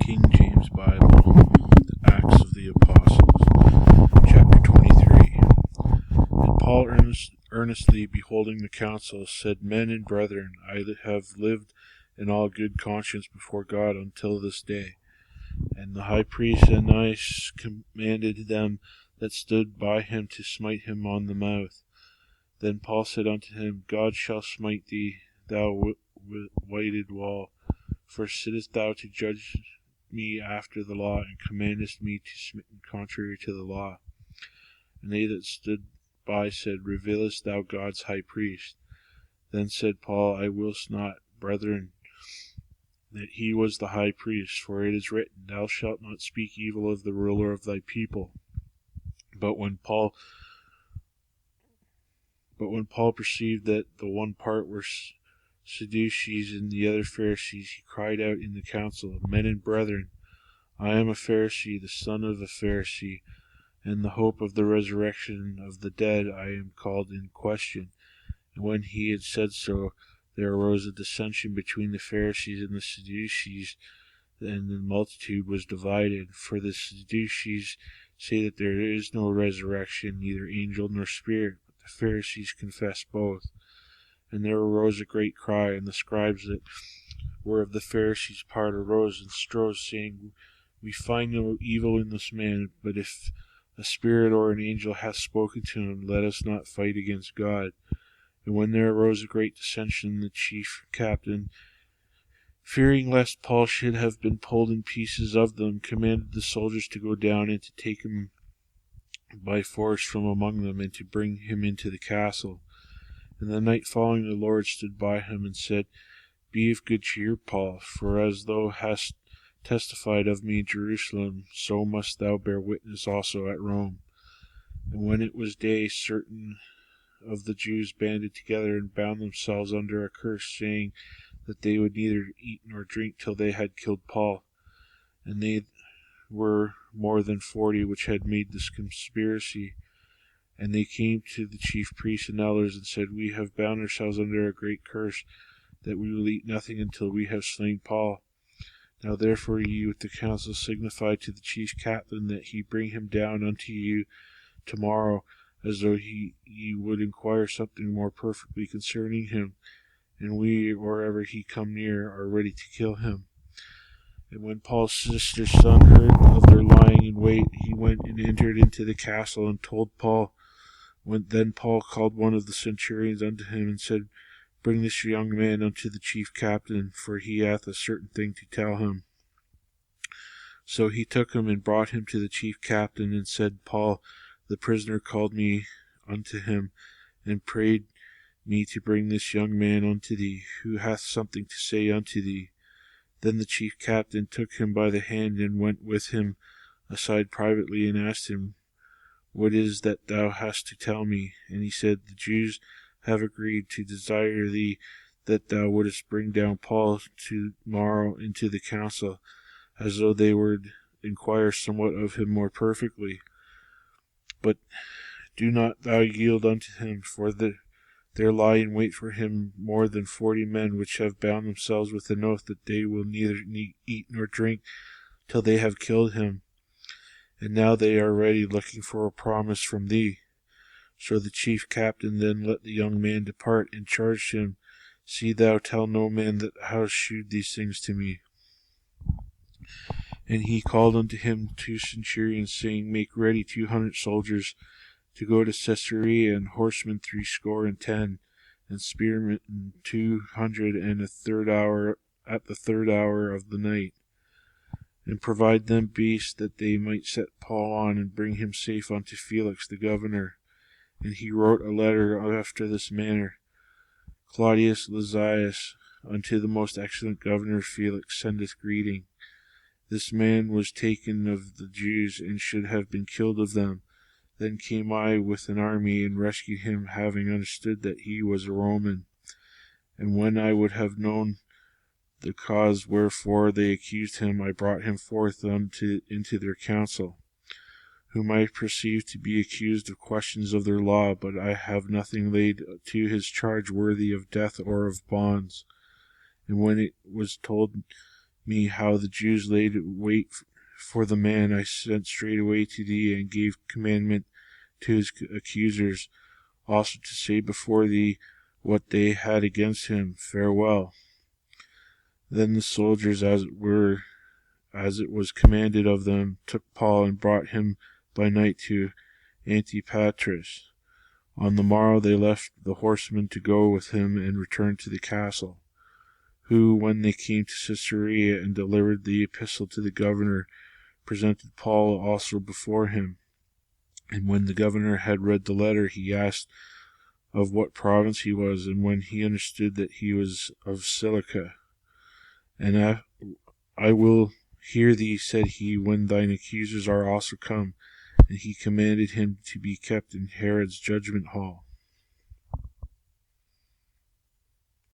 King James Bible, Acts of the Apostles, chapter 23. And Paul earnestly beholding the council said, Men and brethren, I have lived in all good conscience before God until this day. And the high priest Ananias commanded them that stood by him to smite him on the mouth. Then Paul said unto him, God shall smite thee, thou whited wall. For sittest thou to judge me after the law, and commandest me to smite contrary to the law? And they that stood by said, Revealest thou God's high priest? Then said Paul, I willst not, brethren, that he was the high priest, for it is written, Thou shalt not speak evil of the ruler of thy people. But when Paul perceived that the one part were Sadducees and the other Pharisees, he cried out in the council, Men and brethren, I am a Pharisee, the son of a Pharisee, and the hope of the resurrection of the dead I am called in question. And when he had said so, there arose a dissension between the Pharisees and the Sadducees, and the multitude was divided. For the Sadducees say that there is no resurrection, neither angel nor spirit, but the Pharisees confess both. And there arose a great cry, and the scribes that were of the Pharisees' part arose and strove, saying, We find no evil in this man, but if a spirit or an angel hath spoken to him, let us not fight against God. And when there arose a great dissension, the chief captain, fearing lest Paul should have been pulled in pieces of them, commanded the soldiers to go down and to take him by force from among them, and to bring him into the castle. And the night following the Lord stood by him and said, Be of good cheer, Paul, for as thou hast testified of me in Jerusalem, so must thou bear witness also at Rome. And when it was day, certain of the Jews banded together and bound themselves under a curse, saying that they would neither eat nor drink till they had killed Paul. And they were more than 40 which had made this conspiracy. And they came to the chief priests and elders, and said, We have bound ourselves under a great curse, that we will eat nothing until we have slain Paul. Now therefore ye with the council signify to the chief captain that he bring him down unto you tomorrow, as though ye would inquire something more perfectly concerning him. And we, or ever he come near, are ready to kill him. And when Paul's sister's son heard of their lying in wait, he went and entered into the castle and told Paul. Then Paul called one of the centurions unto him and said, Bring this young man unto the chief captain, for he hath a certain thing to tell him. So he took him and brought him to the chief captain, and said, Paul, the prisoner, called me unto him, and prayed me to bring this young man unto thee, who hath something to say unto thee. Then the chief captain took him by the hand, and went with him aside privately, and asked him, What is that thou hast to tell me? And he said, The Jews have agreed to desire thee that thou wouldest bring down Paul tomorrow into the council, as though they would inquire somewhat of him more perfectly. But do not thou yield unto him, for there lie in wait for him more than 40 men, which have bound themselves with an oath that they will neither eat nor drink till they have killed him. And now they are ready, looking for a promise from thee. So the chief captain then let the young man depart, and charged him, See thou tell no man that thou hast shewed these things to me. And he called unto him 2 centurions, saying, Make ready 200 soldiers to go to Caesarea, and horsemen 70, and spearmen 200, and at the third hour of the night. And provide them beasts, that they might set Paul on, and bring him safe unto Felix the governor. And he wrote a letter after this manner: Claudius Lysias, unto the most excellent governor Felix, sendeth greeting. This man was taken of the Jews, and should have been killed of them. Then came I with an army, and rescued him, having understood that he was a Roman. And when I would have known the cause wherefore they accused him, I brought him forth into their council, whom I perceived to be accused of questions of their law, but I have nothing laid to his charge worthy of death or of bonds. And when it was told me how the Jews laid wait for the man I sent straightway to thee, and gave commandment to his accusers also to say before thee what they had against him. Farewell. Then the soldiers, as it was commanded of them, took Paul and brought him by night to Antipatris. On the morrow they left the horsemen to go with him, and returned to the castle, who, when they came to Caesarea and delivered the epistle to the governor, presented Paul also before him. And when the governor had read the letter, he asked of what province he was, and when he understood that he was of Cilicia, and I will hear thee, said he, when thine accusers are also come. And he commanded him to be kept in Herod's judgment hall.